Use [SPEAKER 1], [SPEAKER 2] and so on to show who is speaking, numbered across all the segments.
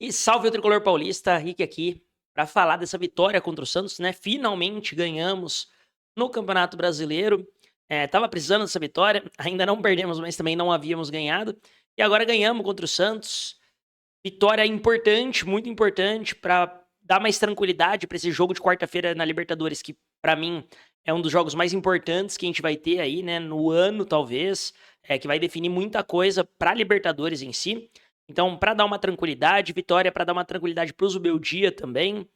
[SPEAKER 1] E salve o tricolor paulista, Rick aqui, para falar dessa vitória contra o Santos, né? Finalmente ganhamos no Campeonato Brasileiro. Tava precisando dessa vitória, ainda não perdemos, mas também não havíamos ganhado. E agora ganhamos contra o Santos. Vitória importante, muito importante, para dar mais tranquilidade para esse jogo de quarta-feira na Libertadores, que para mim é um dos jogos mais importantes que a gente vai ter aí, né? No ano, talvez, que vai definir muita coisa para Libertadores em si. Então, para dar uma tranquilidade, vitória para dar uma tranquilidade para o Zubeldia também.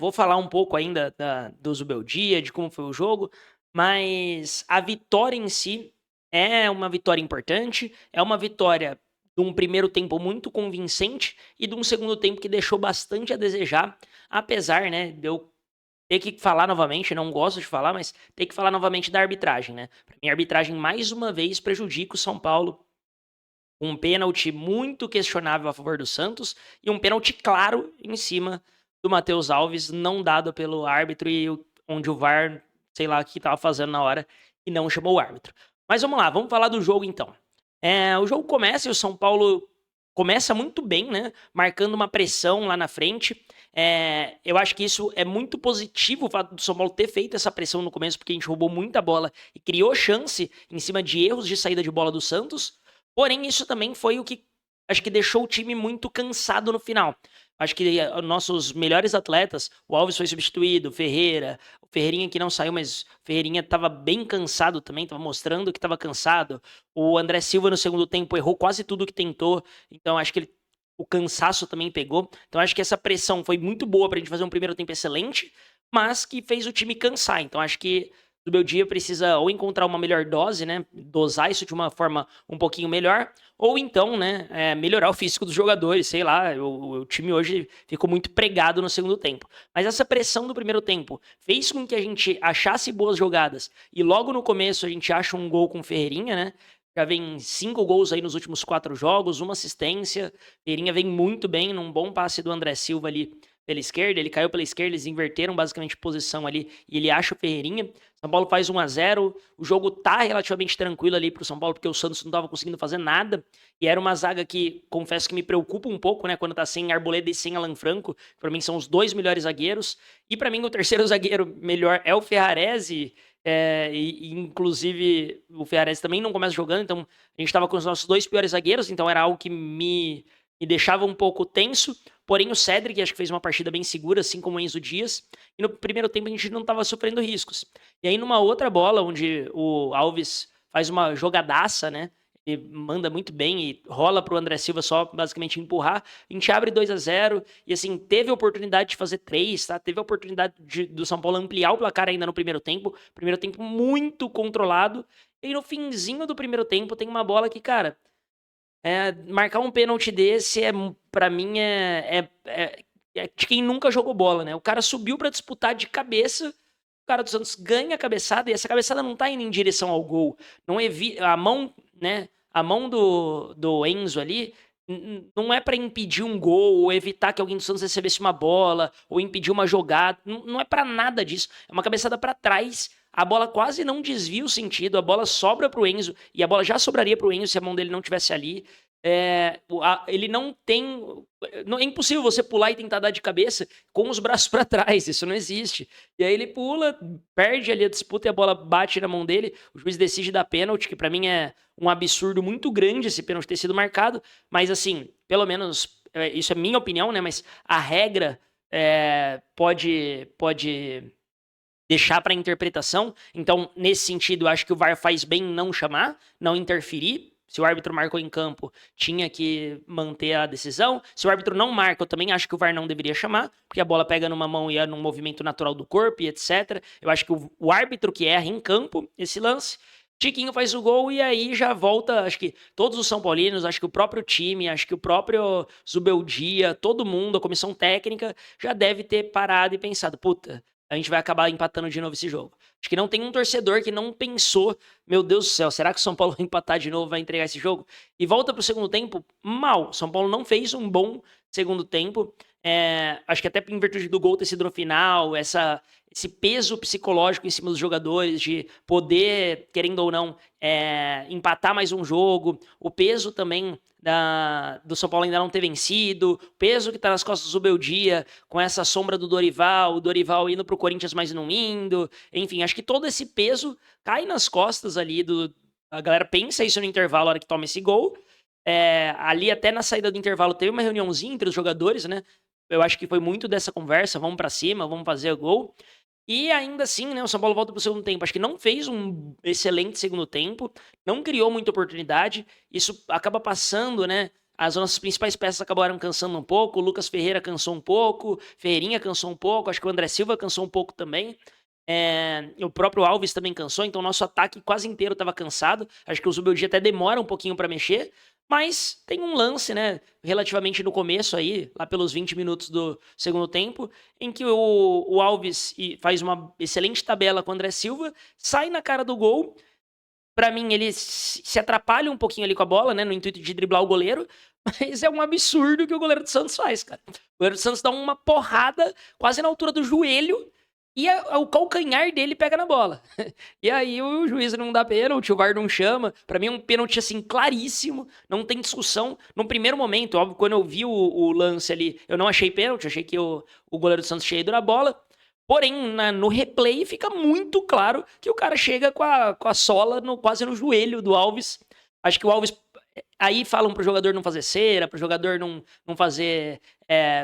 [SPEAKER 1] Vou falar um pouco ainda do Zubeldia, de como foi o jogo, mas a vitória em si é uma vitória importante, é uma vitória de um primeiro tempo muito convincente e de um segundo tempo que deixou bastante a desejar, apesar, né, de eu ter que falar novamente, não gosto de falar, mas ter que falar novamente da arbitragem, né? Pra mim, a arbitragem mais uma vez prejudica o São Paulo. Um pênalti muito questionável a favor do Santos e um pênalti claro em cima do Matheus Alves, não dado pelo árbitro e onde o VAR, sei lá o que estava fazendo na hora, e não chamou o árbitro. Mas vamos lá, vamos falar do jogo então. O jogo começa e o São Paulo começa muito bem, né? Marcando uma pressão lá na frente. Eu acho que isso é muito positivo, o fato do São Paulo ter feito essa pressão no começo, porque a gente roubou muita bola e criou chance em cima de erros de saída de bola do Santos. Porém, isso também foi o que acho que deixou o time muito cansado no final. Acho que nossos melhores atletas, o Alves foi substituído, o Ferreira, o Ferreirinha que não saiu, mas o Ferreirinha estava bem cansado também, estava mostrando que estava cansado. O André Silva no segundo tempo errou quase tudo que tentou, então acho que o cansaço também pegou. Então acho que essa pressão foi muito boa para a gente fazer um primeiro tempo excelente, mas que fez o time cansar. Então acho que do meu dia precisa ou encontrar uma melhor dose, né? Dosar isso de uma forma um pouquinho melhor, ou então, né, melhorar o físico dos jogadores, sei lá. O time hoje ficou muito pregado no segundo tempo. Mas essa pressão do primeiro tempo fez com que a gente achasse boas jogadas. E logo no começo a gente acha um gol com o Ferreirinha, né? Já vem 5 gols aí nos últimos 4 jogos, uma assistência. Ferreirinha vem muito bem num bom passe do André Silva ali pela esquerda, ele caiu pela esquerda, eles inverteram basicamente posição ali e ele acha o Ferreirinha. São Paulo faz 1 a 0. O jogo tá relativamente tranquilo ali pro São Paulo, porque o Santos não tava conseguindo fazer nada. E era uma zaga que, confesso que me preocupa um pouco, né, quando tá sem Arboleda e sem Alan Franco. Para mim são os dois melhores zagueiros. E para mim o terceiro zagueiro melhor é o Ferrarese. Inclusive o Ferrarese também não começa jogando, então a gente tava com os nossos dois piores zagueiros, então era algo que me deixava um pouco tenso. Porém, o Cedric acho que fez uma partida bem segura, assim como o Enzo Dias. E no primeiro tempo a gente não estava sofrendo riscos. E aí, numa outra bola, onde o Alves faz uma jogadaça, né? Ele manda muito bem e rola pro André Silva só basicamente empurrar. A gente abre 2 a 0 e assim, teve a oportunidade de fazer 3, tá? Teve a oportunidade do São Paulo ampliar o placar ainda no primeiro tempo. Primeiro tempo muito controlado. E no finzinho do primeiro tempo tem uma bola que, cara, marcar um pênalti desse para mim é de quem nunca jogou bola, né? O cara subiu para disputar de cabeça, o cara do Santos ganha a cabeçada e essa cabeçada não tá indo em direção ao gol. Não a mão, né? A mão do Enzo ali não é para impedir um gol ou evitar que alguém do Santos recebesse uma bola ou impedir uma jogada. Não é para nada disso. É uma cabeçada para trás. A bola quase não desvia o sentido, a bola sobra pro Enzo, e a bola já sobraria pro Enzo se a mão dele não tivesse ali. Ele não tem. É impossível você pular e tentar dar de cabeça com os braços para trás, isso não existe. E aí ele pula, perde ali a disputa e a bola bate na mão dele. O juiz decide dar pênalti, que para mim é um absurdo muito grande esse pênalti ter sido marcado, mas assim, pelo menos, isso é minha opinião, né? Mas a regra pode deixar para interpretação. Então, nesse sentido, eu acho que o VAR faz bem em não chamar, não interferir. Se o árbitro marcou em campo, tinha que manter a decisão. Se o árbitro não marca, eu também acho que o VAR não deveria chamar, porque a bola pega numa mão e é num movimento natural do corpo e etc. Eu acho que o árbitro que erra em campo esse lance. Tiquinho faz o gol e aí já volta, acho que todos os São Paulinos, acho que o próprio time, acho que o próprio Zubeldia, todo mundo, a comissão técnica, já deve ter parado e pensado, puta, a gente vai acabar empatando de novo esse jogo. Acho que não tem um torcedor que não pensou, meu Deus do céu, será que o São Paulo vai empatar de novo, vai entregar esse jogo? E volta pro segundo tempo, mal. São Paulo não fez um bom segundo tempo. Acho que até em virtude do gol ter sido no final, esse peso psicológico em cima dos jogadores, de poder, querendo ou não, empatar mais um jogo, o peso também do São Paulo ainda não ter vencido, o peso que tá nas costas do Beldia, com essa sombra do Dorival, o Dorival indo pro Corinthians, mas não indo, enfim, acho que todo esse peso cai nas costas ali a galera pensa isso no intervalo, a hora que toma esse gol. Ali até na saída do intervalo teve uma reuniãozinha entre os jogadores, né? Eu acho que foi muito dessa conversa, vamos pra cima, vamos fazer o gol. E ainda assim, né, o São Paulo volta pro segundo tempo. Acho que não fez um excelente segundo tempo, não criou muita oportunidade. Isso acaba passando, né? As nossas principais peças acabaram cansando um pouco. O Lucas Ferreira cansou um pouco, Ferreirinha cansou um pouco, acho que o André Silva cansou um pouco também. O próprio Alves também cansou, então o nosso ataque quase inteiro estava cansado. Acho que o Zubeldia até demora um pouquinho para mexer, mas tem um lance, né, relativamente no começo aí, lá pelos 20 minutos do segundo tempo, em que o Alves faz uma excelente tabela com o André Silva, sai na cara do gol. Pra mim, ele se atrapalha um pouquinho ali com a bola, né, no intuito de driblar o goleiro, mas é um absurdo que o goleiro do Santos faz, cara. O goleiro do Santos dá uma porrada quase na altura do joelho e o calcanhar dele pega na bola. E aí o juiz não dá pênalti, o VAR não chama. Pra mim é um pênalti, assim, claríssimo, não tem discussão. No primeiro momento, óbvio, quando eu vi o lance ali, eu não achei pênalti, achei que o goleiro do Santos tinha ido na bola. Porém, no replay fica muito claro que o cara chega com a sola quase no joelho do Alves. Acho que o Alves. Aí falam pro jogador não fazer cera, pro jogador não fazer.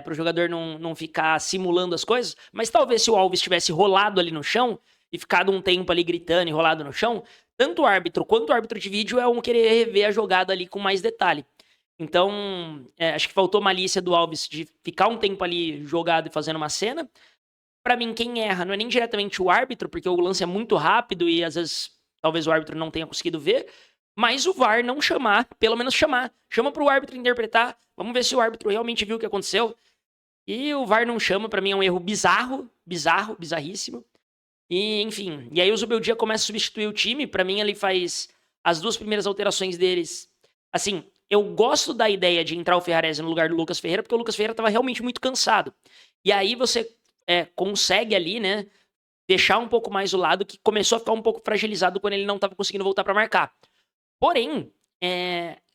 [SPEAKER 1] Pro jogador não ficar simulando as coisas. Mas talvez se o Alves tivesse rolado ali no chão e ficado um tempo ali gritando e rolado no chão, tanto o árbitro quanto o árbitro de vídeo vão querer rever a jogada ali com mais detalhe. Então, acho que faltou malícia do Alves de ficar um tempo ali jogado e fazendo uma cena. Pra mim, quem erra não é nem diretamente o árbitro, porque o lance é muito rápido e às vezes talvez o árbitro não tenha conseguido ver, mas o VAR não chamar, pelo menos chamar. Chama pro árbitro interpretar, vamos ver se o árbitro realmente viu o que aconteceu. E o VAR não chama, pra mim é um erro bizarríssimo. E, enfim, e aí o Zubeldia começa a substituir o time, pra mim ele faz as duas primeiras alterações deles. Assim, eu gosto da ideia de entrar o Ferrarese no lugar do Lucas Ferreira, porque o Lucas Ferreira tava realmente muito cansado. E aí você consegue ali, né, deixar um pouco mais o lado que começou a ficar um pouco fragilizado quando ele não estava conseguindo voltar para marcar. Porém,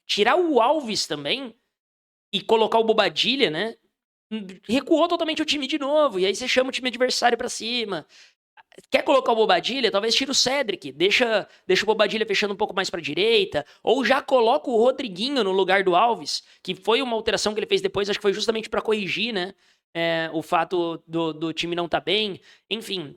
[SPEAKER 1] tirar o Alves também e colocar o Bobadilha, né, recuou totalmente o time de novo. E aí você chama o time adversário para cima. Quer colocar o Bobadilha? Talvez tira o Cedric, deixa o Bobadilha fechando um pouco mais pra direita, ou já coloca o Rodriguinho no lugar do Alves, que foi uma alteração que ele fez depois, acho que foi justamente pra corrigir, né, o fato do time não tá bem. Enfim,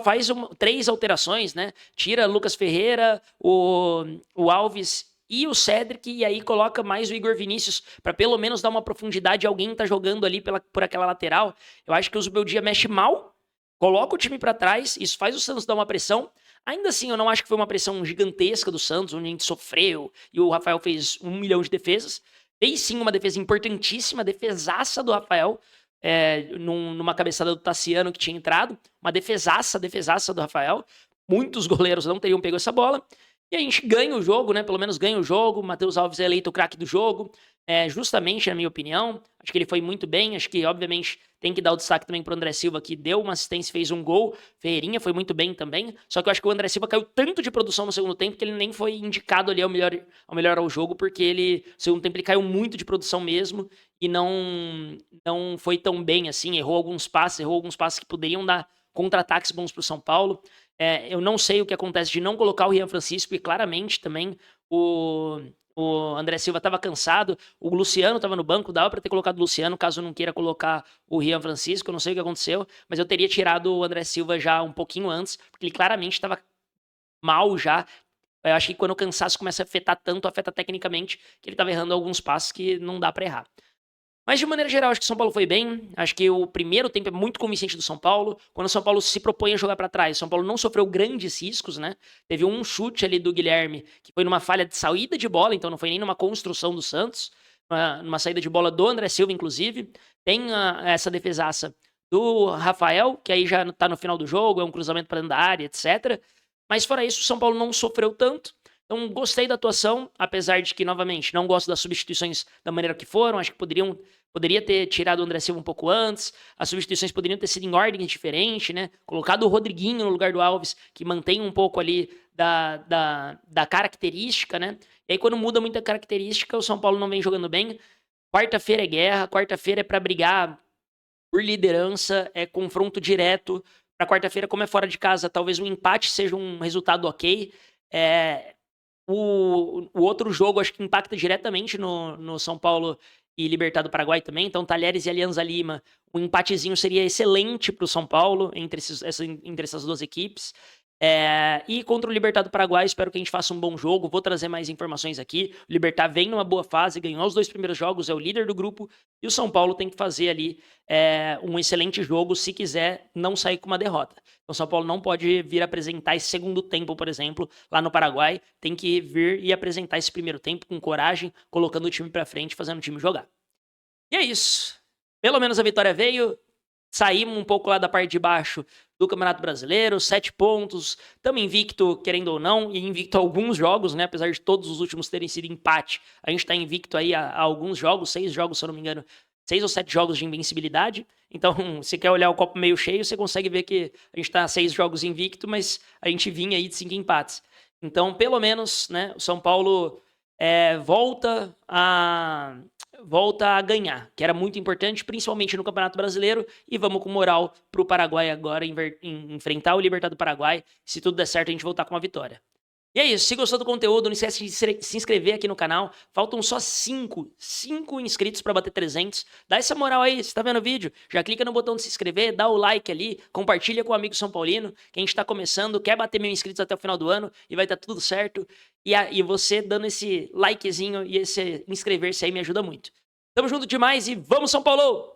[SPEAKER 1] faz 3 alterações, né, tira Lucas Ferreira, o Alves e o Cedric, e aí coloca mais o Igor Vinícius, pra pelo menos dar uma profundidade, alguém tá jogando ali por aquela lateral. Eu acho que o Zubeldia mexe mal, coloca o time pra trás, isso faz o Santos dar uma pressão. Ainda assim, eu não acho que foi uma pressão gigantesca do Santos, onde a gente sofreu e o Rafael fez 1 milhão de defesas. Fez sim uma defesa importantíssima, defesaça do Rafael, numa cabeçada do Tassiano que tinha entrado. Uma defesaça do Rafael. Muitos goleiros não teriam pego essa bola. E a gente ganha o jogo, né? Pelo menos ganha o jogo. Matheus Alves é eleito o craque do jogo. Justamente, na minha opinião. Acho que ele foi muito bem. Acho que, obviamente, tem que dar o destaque também pro André Silva, que deu uma assistência e fez um gol. Ferreirinha foi muito bem também. Só que eu acho que o André Silva caiu tanto de produção no segundo tempo que ele nem foi indicado ali ao melhor ao jogo, porque no segundo tempo, ele caiu muito de produção mesmo e não foi tão bem assim. Errou alguns passes que poderiam dar contra-ataques bons pro São Paulo. Eu não sei o que acontece de não colocar o Rian Francisco, e claramente também o André Silva estava cansado, o Luciano estava no banco, dava para ter colocado o Luciano, caso não queira colocar o Rian Francisco, eu não sei o que aconteceu, mas eu teria tirado o André Silva já um pouquinho antes, porque ele claramente estava mal já. Eu acho que quando o cansaço começa a afetar tanto, afeta tecnicamente, que ele estava errando alguns passos que não dá para errar. Mas de maneira geral, acho que o São Paulo foi bem. Acho que o primeiro tempo é muito convincente do São Paulo. Quando o São Paulo se propõe a jogar para trás, o São Paulo não sofreu grandes riscos, né? Teve um chute ali do Guilherme, que foi numa falha de saída de bola, então não foi nem numa construção do Santos, numa saída de bola do André Silva, inclusive. Tem essa defesaça do Rafael, que aí já tá no final do jogo, é um cruzamento para dentro da área, etc. Mas fora isso, o São Paulo não sofreu tanto. Então, gostei da atuação, apesar de que, novamente, não gosto das substituições da maneira que foram. Acho que poderia ter tirado o André Silva um pouco antes. As substituições poderiam ter sido em ordem diferente, né? Colocado o Rodriguinho no lugar do Alves, que mantém um pouco ali da característica, né? E aí, quando muda muita característica, o São Paulo não vem jogando bem. Quarta-feira é guerra, quarta-feira é para brigar por liderança, é confronto direto. Para quarta-feira, como é fora de casa, talvez um empate seja um resultado ok. O outro jogo acho que impacta diretamente no São Paulo e Libertad do Paraguai também. Então, Talheres e Alianza Lima, um empatezinho seria excelente para o São Paulo entre essas duas equipes. E contra o Libertad do Paraguai, espero que a gente faça um bom jogo. Vou trazer mais informações aqui. O Libertad vem numa boa fase, ganhou os 2 primeiros jogos, é o líder do grupo. E o São Paulo tem que fazer ali um excelente jogo se quiser não sair com uma derrota. Então, o São Paulo não pode vir apresentar esse segundo tempo, por exemplo, lá no Paraguai. Tem que vir e apresentar esse primeiro tempo com coragem, colocando o time pra frente, fazendo o time jogar. E é isso. Pelo menos a vitória veio. Saímos um pouco lá da parte de baixo do Campeonato Brasileiro, 7 pontos. Estamos invicto, querendo ou não, e invicto a alguns jogos, né? Apesar de todos os últimos terem sido empate, a gente está invicto aí a alguns jogos, 6 jogos, se eu não me engano, 6 ou 7 jogos de invencibilidade. Então, se quer olhar o copo meio cheio, você consegue ver que a gente está 6 jogos invicto, mas a gente vinha aí de 5 empates. Então, pelo menos, né, o São Paulo volta a ganhar, que era muito importante, principalmente no Campeonato Brasileiro, e vamos com moral para o Paraguai agora enfrentar o Libertad do Paraguai. Se tudo der certo, a gente voltar com uma vitória. E é isso, se gostou do conteúdo, não esquece de se inscrever aqui no canal. Faltam só 5 inscritos para bater 300. Dá essa moral aí, você tá vendo o vídeo? Já clica no botão de se inscrever, dá o like ali, compartilha com o amigo São Paulino, que a gente tá começando, quer bater 1000 inscritos até o final do ano e vai estar tudo certo. E você dando esse likezinho e esse inscrever-se aí me ajuda muito. Tamo junto demais e vamos São Paulo!